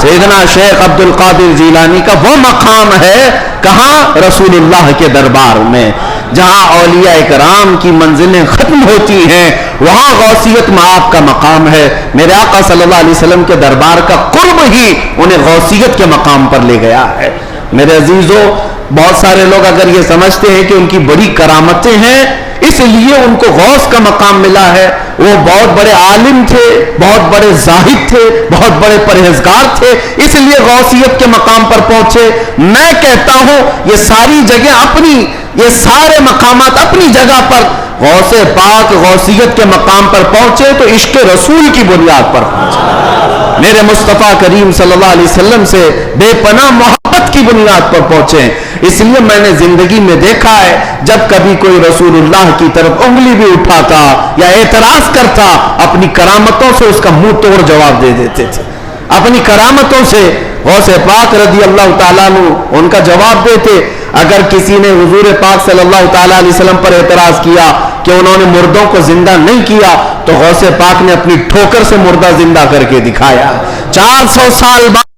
سیدنا شیخ عبد القادر جیلانی کا وہ مقام ہے کہاں؟ رسول اللہ کے دربار میں، جہاں اولیاء کرام کی منزلیں ختم ہوتی ہیں وہاں غوثیت میں آپ کا مقام ہے۔ میرے آقا صلی اللہ علیہ وسلم کے دربار کا قرب ہی انہیں غوثیت کے مقام پر لے گیا ہے۔ میرے عزیزو، بہت سارے لوگ اگر یہ سمجھتے ہیں کہ ان کی بڑی کرامتیں ہیں اس لیے ان کو غوث کا مقام ملا ہے، وہ بہت بڑے عالم تھے، بہت بڑے زاہد تھے، بہت بڑے پرہیزگار تھے، اس لیے غوثیت کے مقام پر پہنچے۔ میں کہتا ہوں یہ ساری جگہ اپنی، یہ سارے مقامات اپنی جگہ پر غوث پاک غوثیت کے مقام پر پہنچے تو عشق رسول کی بنیاد پر پہنچے، میرے مصطفیٰ کریم صلی اللہ علیہ وسلم سے بے پناہ محبت کی بنیاد پر پہنچے۔ اس لیے میں نے زندگی میں دیکھا ہے جب کبھی کوئی رسول اللہ کی طرف انگلی بھی اٹھاتا یا اعتراض کرتا، اپنی کرامتوں سے اس کا منہ توڑ جواب دے دیتے تھے، اپنی کرامتوں سے غوث پاک رضی اللہ تعالیٰ عنہ ان کا جواب دیتے۔ اگر کسی نے حضور پاک صلی اللہ تعالیٰ علیہ وسلم پر اعتراض کیا کہ انہوں نے مردوں کو زندہ نہیں کیا تو غوث پاک نے اپنی ٹھوکر سے مردہ زندہ کر کے دکھایا۔ 400 سال بعد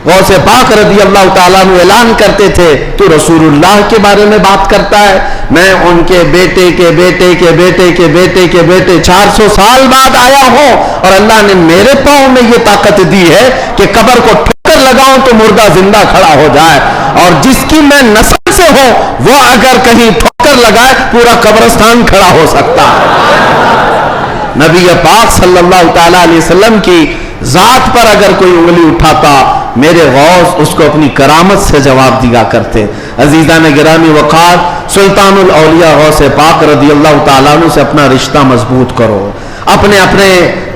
غوث پاک رضی اللہ تعالیٰ عنہ اعلان کرتے تھے تو رسول اللہ کے بارے میں بات کرتا ہے، میں ان کے بیٹے کے بیٹے کے بیٹے کے بیٹے کے بیٹے 400 سال بعد آیا ہوں اور اللہ نے میرے پاؤں میں یہ طاقت دی ہے کہ قبر کو ٹھوکر لگاؤں تو مردہ زندہ کھڑا ہو جائے، اور جس کی میں نسل سے ہوں وہ اگر کہیں ٹھوکر لگائے پورا قبرستان کھڑا ہو سکتا ہے۔ نبی پاک صلی اللہ تعالیٰ علیہ وسلم کی ذات پر اگر کوئی انگلی اٹھاتا میرے غوث اس کو اپنی کرامت سے جواب دیا کرتے۔ عزیزان گرامی وقار، سلطان الاولیاء غوث پاک رضی اللہ تعالیٰ عنہ سے اپنا رشتہ مضبوط کرو، اپنے اپنے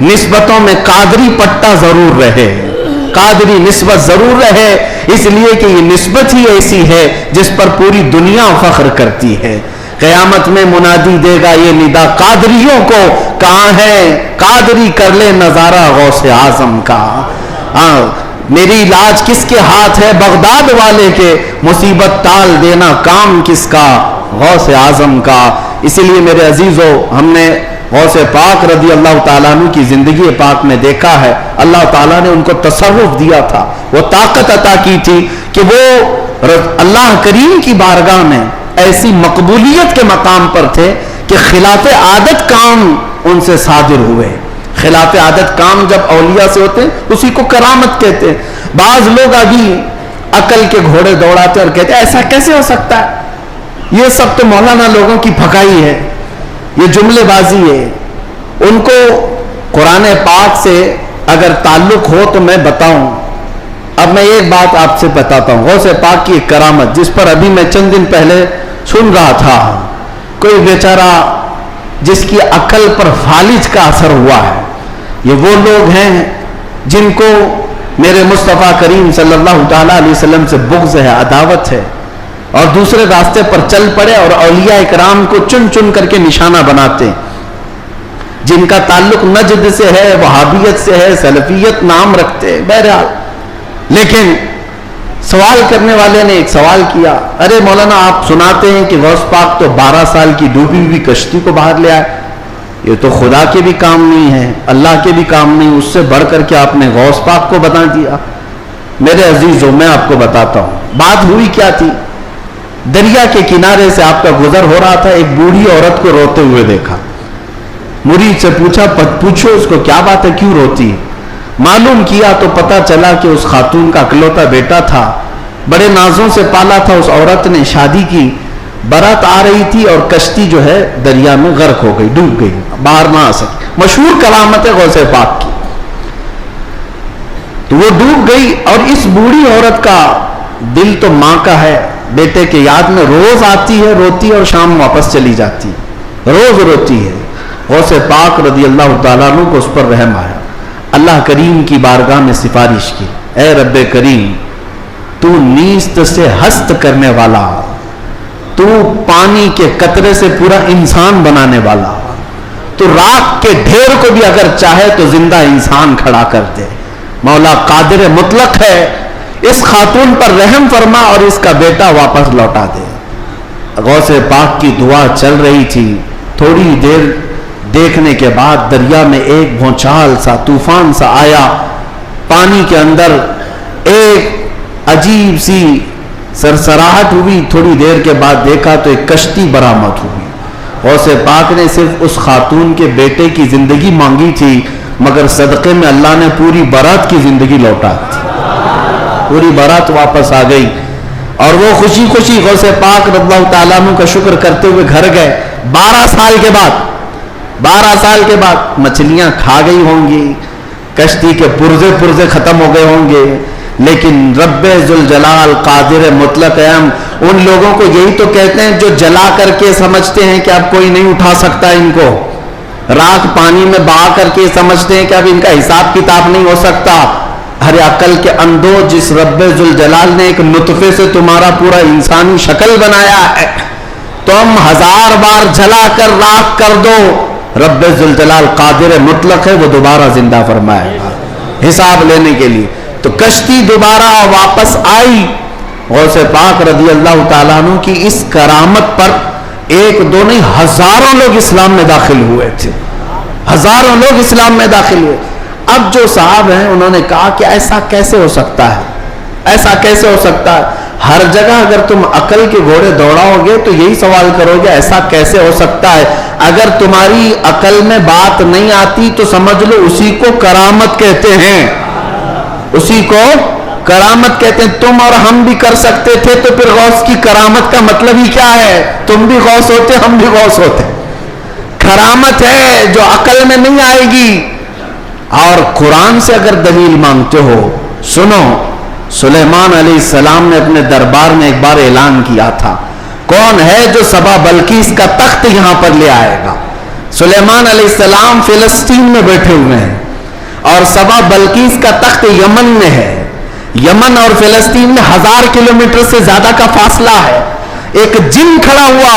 نسبتوں میں قادری پٹا ضرور رہے، قادری نسبت ضرور رہے، اس لیے کہ یہ نسبت ہی ایسی ہے جس پر پوری دنیا فخر کرتی ہے۔ قیامت میں منادی دے گا یہ ندا قادریوں کو، کہاں ہے قادری کر لے نظارہ غوث اعظم کا۔ میری لاج کس کے ہاتھ ہے بغداد والے کے، مصیبت ٹال دینا کام کس کا غوث اعظم کا۔ اسی لیے میرے عزیزو، ہم نے غوث پاک رضی اللہ تعالیٰ عنہ کی زندگی پاک میں دیکھا ہے اللہ تعالیٰ نے ان کو تصرف دیا تھا، وہ طاقت عطا کی تھی کہ وہ اللہ کریم کی بارگاہ میں ایسی مقبولیت کے مقام پر تھے کہ خلاف عادت کام ان سے صادر ہوئے۔ خلاف عادت کام جب اولیاء سے ہوتے ہیں اسی کو کرامت کہتے ہیں۔ بعض لوگ ابھی عقل کے گھوڑے دوڑاتے اور کہتے ہیں ایسا کیسے ہو سکتا ہے، یہ سب تو مولانا لوگوں کی پھکائی ہے، یہ جملے بازی ہے۔ ان کو قرآن پاک سے اگر تعلق ہو تو میں بتاؤں۔ اب میں ایک بات آپ سے بتاتا ہوں، غوث پاک کی ایک کرامت جس پر ابھی میں چند دن پہلے سن رہا تھا، کوئی بیچارہ جس کی عقل پر فالج کا اثر ہوا ہے۔ یہ وہ لوگ ہیں جن کو میرے مصطفیٰ کریم صلی اللہ تعالیٰ علیہ وسلم سے بغض ہے، عداوت ہے، اور دوسرے راستے پر چل پڑے اور اولیاء اکرام کو چن چن کر کے نشانہ بناتے، جن کا تعلق نجد سے ہے، وہابیت سے ہے، سلفیت نام رکھتے۔ بہرحال لیکن سوال کرنے والے نے ایک سوال کیا، ارے مولانا آپ سناتے ہیں کہ غوث پاک تو 12 سال کی ڈوبی ہوئی کشتی کو باہر لے آئے، یہ تو خدا کے بھی کام نہیں ہے، اللہ کے بھی کام نہیں، اس سے بڑھ کر کے آپ نے غوث پاک کو بتا دیا۔ میرے عزیزوں، میں آپ کو بتاتا ہوں بات ہوئی کیا تھی۔ دریا کے کنارے سے آپ کا گزر ہو رہا تھا، ایک بوڑھی عورت کو روتے ہوئے دیکھا، مرید سے پوچھا پوچھو اس کو کیا بات ہے، کیوں روتی ہے؟ معلوم کیا تو پتا چلا کہ اس خاتون کا اکلوتا بیٹا تھا، بڑے نازوں سے پالا تھا، اس عورت نے شادی کی، برات آ رہی تھی اور کشتی جو ہے دریا میں غرق ہو گئی، ڈوب گئی، باہر نہ آ سکی۔ مشہور کرامت ہے غوث پاک کی۔ تو وہ ڈوب گئی اور اس بوڑھی عورت کا دل تو ماں کا ہے، بیٹے کے یاد میں روز آتی ہے، روتی اور شام واپس چلی جاتی، روز روتی ہے۔ غوث پاک رضی اللہ تعالیٰ عنہ کو اس پر رحم آیا، اللہ کریم کی بارگاہ میں سفارش کی، اے رب کریم تو نیست سے ہست کرنے والا، تو پانی کے قطرے سے پورا انسان بنانے والا، تو راکھ کے ڈھیر کو بھی اگر چاہے تو زندہ انسان کھڑا کر دے، مولا قادر مطلق ہے، اس خاتون پر رحم فرما اور اس کا بیٹا واپس لوٹا دے۔ غوث پاک کی دعا چل رہی تھی، تھوڑی دیر دیکھنے کے بعد دریا میں ایک بھونچال سا طوفان سا آیا، پانی کے اندر ایک عجیب سی سرسراہٹ ہوئی. تھوڑی دیر کے بعد دیکھا تو ایک کشتی برآمد ہوئی. غوث پاک نے صرف اس خاتون کے بیٹے کی زندگی مانگی تھی, مگر صدقے میں اللہ نے پوری بارات کی زندگی لوٹا دی. پوری بارات واپس آ گئی اور وہ خوشی خوشی غوث پاک رضی اللہ تعالیٰ عنہ کا شکر کرتے ہوئے گھر گئے. 12 سال کے بعد مچھلیاں کھا گئی ہوں گی, کشتی کے پرزے ختم ہو گئے ہوں گے, لیکن رب ذوالجلال قادر مطلق ہم ان لوگوں کو یہی تو کہتے ہیں جو جلا کر کے سمجھتے ہیں کہ اب کوئی نہیں اٹھا سکتا ان کو, راکھ پانی میں بہا کر کے سمجھتے ہیں کہ اب ان کا حساب کتاب نہیں ہو سکتا. ہر عقل کے اندھو, جس رب ذوالجلال نے ایک نطفے سے تمہارا پورا انسانی شکل بنایا ہے, تم 1000 بار جلا کر راکھ کر دو, رب ذوالجلال قادر مطلق ہے, وہ دوبارہ زندہ فرمائے گا حساب لینے کے لیے. تو کشتی دوبارہ واپس آئی. غوث پاک رضی اللہ تعالیٰ عنہ کی اس کرامت پر ایک دو نہیں ہزاروں لوگ اسلام میں داخل ہوئے تھے, ہزاروں لوگ اسلام میں داخل ہوئے. اب جو صاحب ہیں انہوں نے کہا کہ ایسا کیسے ہو سکتا ہے, ایسا کیسے ہو سکتا ہے. ہر جگہ اگر تم عقل کے گھوڑے دوڑاؤ گے تو یہی سوال کرو گے ایسا کیسے ہو سکتا ہے. اگر تمہاری عقل میں بات نہیں آتی تو سمجھ لو اسی کو کرامت کہتے ہیں, اسی کو کرامت کہتے ہیں. تم اور ہم بھی کر سکتے تھے تو پھر غوث کی کرامت کا مطلب ہی کیا ہے؟ تم بھی غوث ہوتے, ہم بھی غوث ہوتے. کرامت ہے جو عقل میں نہیں آئے گی. اور قرآن سے اگر دلیل مانگتے ہو, سنو, سلیمان علیہ السلام نے اپنے دربار میں ایک بار اعلان کیا تھا, کون ہے جو سبا بلقیس کا تخت یہاں پر لے آئے گا. سلیمان علیہ السلام فلسطین میں بیٹھے ہوئے ہیں اور سبا بلقیس کا تخت یمن میں ہے. یمن اور فلسطین میں 1000 کلومیٹر سے زیادہ کا فاصلہ ہے. ایک جن کھڑا ہوا,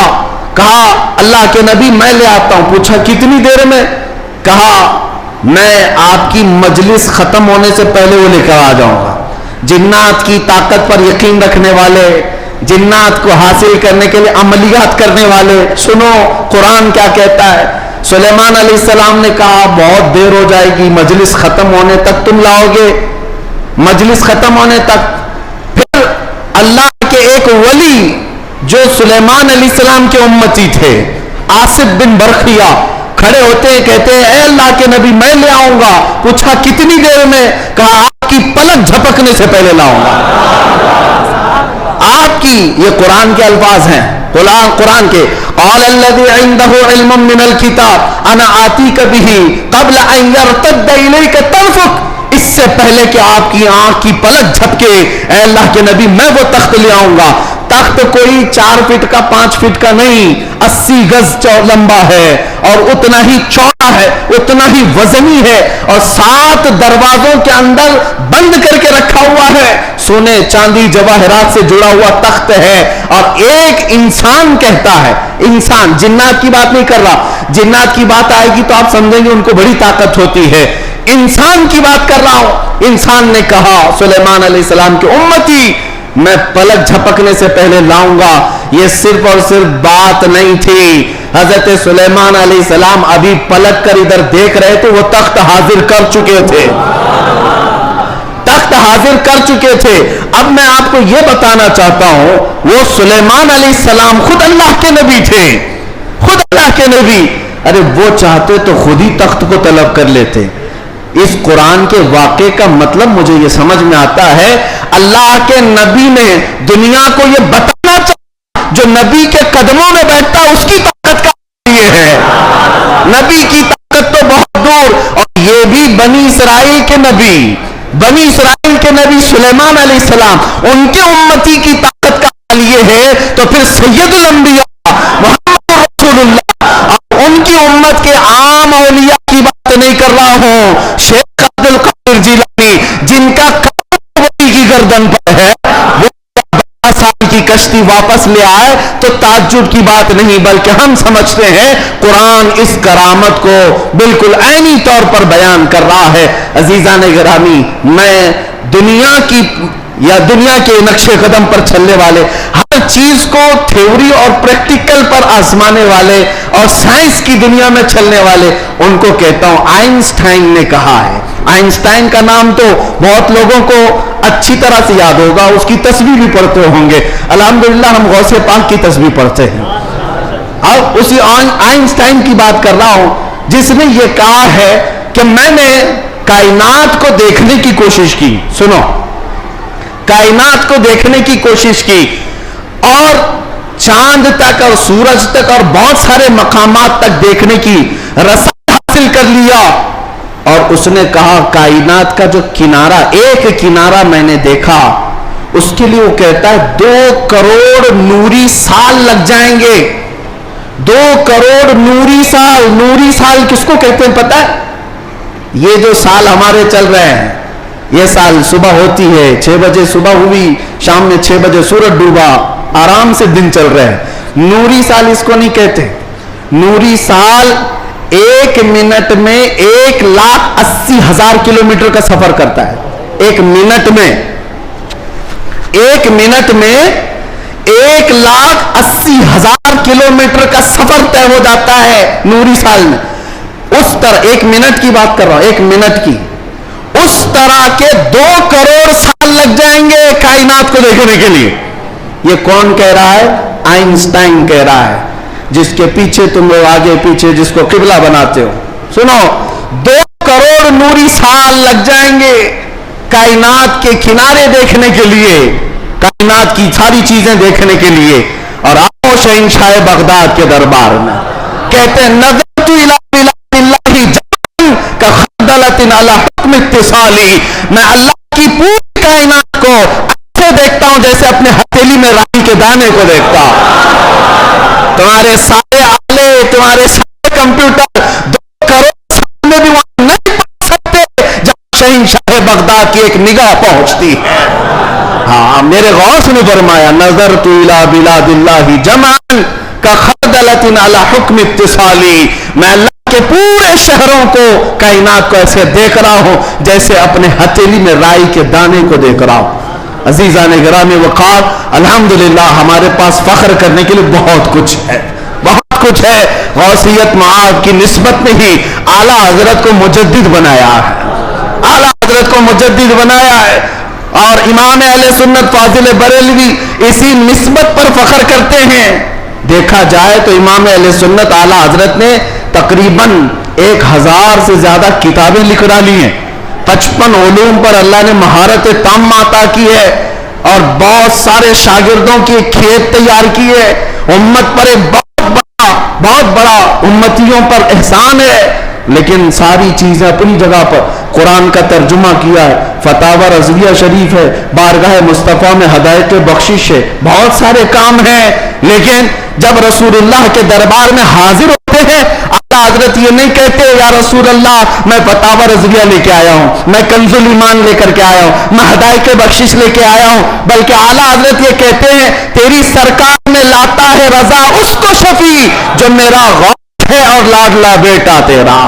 کہا اللہ کے نبی میں لے آتا ہوں. پوچھا کتنی دیر میں؟ کہا میں آپ کی مجلس ختم ہونے سے پہلے وہ لے کر آ جاؤں گا. جنات کی طاقت پر یقین رکھنے والے, جنات کو حاصل کرنے کے لیے عملیات کرنے والے, سنو قرآن کیا کہتا ہے. سلیمان علیہ السلام نے کہا بہت دیر ہو جائے گی, مجلس ختم ہونے تک تم لاؤ گے, مجلس ختم ہونے تک. پھر اللہ کے ایک ولی جو سلیمان علیہ السلام کے امتی تھے, آصف بن برخیہ, کھڑے ہوتے ہیں, کہتے ہیں اے اللہ کے نبی میں لے آؤں گا. پوچھا کتنی دیر میں؟ کہا آپ کی پلک جھپکنے سے پہلے لاؤں گا. آپ کی, یہ قرآن کے الفاظ ہیں, قرآن کے, قال الذی عنده علم من الکتاب انا آتیک بہ قبل ان یرتد الیک طرفک. اس سے پہلے کہ آپ کی آنکھ کی پلک جھپکے, اے اللہ کے نبی میں وہ تخت لے آؤں گا. تخت کوئی 4 فٹ کا 5 فٹ کا نہیں, 80 گز لمبا ہے اور اتنا ہی چوڑا ہے, اتنا ہی وزنی ہے, اور 7 دروازوں کے اندر بند کر کے رکھا ہوا ہے. سونے چاندی جواہرات سے جڑا ہوا تخت ہے. اور ایک انسان کہتا ہے, انسان, جنات کی بات نہیں کر رہا, جنات کی بات آئے گی تو آپ سمجھیں گے ان کو بڑی طاقت ہوتی ہے. انسان کی بات کر رہا ہوں. انسان نے کہا سلیمان علیہ السلام کے امتی میں پلک جھپکنے سے پہلے لاؤں گا. یہ صرف اور صرف بات نہیں تھی, حضرت سلیمان علیہ السلام ابھی پلک کر ادھر دیکھ رہے تھے, وہ تخت حاضر کر چکے تھے, تخت حاضر کر چکے تھے. اب میں آپ کو یہ بتانا چاہتا ہوں, وہ سلیمان علیہ السلام خود اللہ کے نبی تھے, خود اللہ کے نبی. ارے وہ چاہتے تو خود ہی تخت کو طلب کر لیتے. اس قرآن کے واقعے کا مطلب مجھے یہ سمجھ میں آتا ہے, اللہ کے نبی نے دنیا کو یہ بتانا چاہا جو نبی کے قدموں میں بیٹھتا اس کی طاقت کا یہ ہے. نبی کی طاقت تو بہت دور, اور یہ بھی بنی اسرائیل کے نبی, بنی اسرائیل کے نبی سلیمان علیہ السلام, ان کے امتی کی طاقت کا حال یہ ہے, تو پھر سید الانبیاء محمد رسول اللہ اور ان کی امت کے عام اولیاء کی بات نہیں کر رہا ہوں. شیخ عبد القادر جیلانی جن کا ولی کی گردن پر ہے, وہ 12 سال کی کشتی واپس لے آئے تو تعجب کی بات نہیں, بلکہ ہم سمجھتے ہیں قرآن اس کرامت کو بالکل عینی طور پر بیان کر رہا ہے. عزیزان گرامی, میں دنیا کی یا دنیا کے نقش قدم پر چلنے والے, ہر چیز کو تھیوری اور پریکٹیکل پر آزمانے والے اور سائنس کی دنیا میں چلنے والے, ان کو کہتا ہوں آئنسٹائن نے کہا ہے, آئنسٹائن کا نام تو بہت لوگوں کو اچھی طرح سے یاد ہوگا, اس کی تسبیح بھی پڑھتے ہوں گے. الحمدللہ ہم غوث پاک کی تسبیح پڑھتے ہیں. اب اسی آئنسٹائن کی بات کر رہا ہوں جس نے یہ کہا ہے کہ میں نے کائنات کو دیکھنے کی کوشش کی. سنو, کائنات کو دیکھنے کی کوشش کی اور چاند تک اور سورج تک اور بہت سارے مقامات تک دیکھنے کی رسائی حاصل کر لیا. اور اس نے کہا کائنات کا جو کنارہ, ایک کنارہ میں نے دیکھا, اس کے لیے وہ کہتا ہے 2 کروڑ نوری سال لگ جائیں گے. 2 کروڑ نوری سال. نوری سال کس کو کہتے ہیں پتہ ہے؟ یہ جو سال ہمارے چل رہے ہیں, یہ سال صبح ہوتی ہے 6 بجے صبح ہوئی, شام میں 6 بجے سورج ڈوبا, آرام سے دن چل رہے ہیں. نوری سال اس کو نہیں کہتے. نوری سال 1 منٹ میں 1,80,000 کلومیٹر کا سفر کرتا ہے. 1 منٹ میں 1,80,000 کلومیٹر کا سفر طے ہو جاتا ہے نوری سال میں. اس طرح 1 منٹ کی بات کر رہا ہوں, 1 منٹ کی, اس طرح کے 2 کروڑ سال لگ جائیں گے کائنات کو دیکھنے کے لیے. یہ کون کہہ رہا ہے؟ آئنسٹائن کہہ رہا ہے, جس کے پیچھے تم لوگ آگے پیچھے جس کو قبلہ بناتے ہو. سنو, 2 کروڑ نوری سال لگ جائیں گے کائنات کے کنارے دیکھنے کے لیے, کائنات کی ساری چیزیں دیکھنے کے لیے. اور آؤ شہنشاہ بغداد کے دربار میں. کہتے ہیں نظرت الی بلاد اللہ جان کا خردلۃ علی حکم اتصالی. میں اللہ کی پوری کائنات کو ایسے دیکھتا ہوں جیسے اپنے ہتھیلی میں رائی کے دانے کو دیکھتا ہوں. تمہارے سارے آلے, تمہارے سارے کمپیوٹر 2 کروڑ سال میں بھی وہاں نہیں پہنچ سکتے جب شہنشاہ بغداد کی ایک نگاہ پہنچتی ہے. ہاں, میرے غوث نے فرمایا نظرت الی بلاد اللہ جمعا کخردلۃ علی حکم اتصالی. میں اللہ کے پورے شہروں کو, کائنات کو ایسے دیکھ رہا ہوں جیسے اپنے ہتھیلی میں رائی کے دانے کو دیکھ رہا ہوں. عزیزان گرامی وقار, الحمدللہ ہمارے پاس فخر کرنے کے لیے بہت کچھ ہے, بہت کچھ ہے. غوثیت معاد کی نسبت میں ہی اعلیٰ حضرت کو مجدد بنایا ہے, اعلیٰ حضرت کو مجدد بنایا ہے. اور امام اہل سنت فاضل بریلوی اسی نسبت پر فخر کرتے ہیں. دیکھا جائے تو امام اہل سنت اعلیٰ حضرت نے تقریباً 1000 سے زیادہ کتابیں لکھ ڈالی ہیں. 55 علوم پر اللہ نے مہارت تام عطا کی ہے اور بہت سارے شاگردوں کی کھیت تیار کی ہے. امت پر ایک بہت بڑا امتیوں پر احسان ہے. لیکن ساری چیزیں اپنی جگہ پر, قرآن کا ترجمہ کیا ہے, فتاوی رضویہ شریف ہے, بارگاہ مصطفیٰ میں ہدایت بخشش ہے, بہت سارے کام ہیں. لیکن جب رسول اللہ کے دربار میں حاضر ہوتے ہیں, اعلیٰ حضرت یہ نہیں کہتے یا رسول اللہ میں فتاوی رضویہ لے کے آیا ہوں, میں کنز الایمان لے کر کے آیا ہوں, میں ہدایت بخشش لے کے آیا ہوں, بلکہ اعلیٰ حضرت یہ کہتے ہیں تیری سرکار میں لاتا ہے رضا اس کو شفیع جو میرا غوث ہے اور لاڈلا بیٹا تیرا.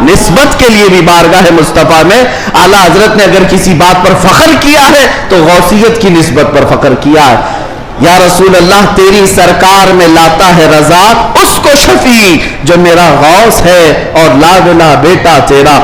نسبت کے لیے بھی بارگاہ مصطفیٰ میں اعلیٰ حضرت نے اگر کسی بات پر فخر کیا ہے تو غوثیت کی نسبت پر فخر کیا ہے. یا رسول اللہ تیری سرکار میں لاتا ہے رضا اس کو شفیع جو میرا غوث ہے اور لاڈلا بیٹا تیرا.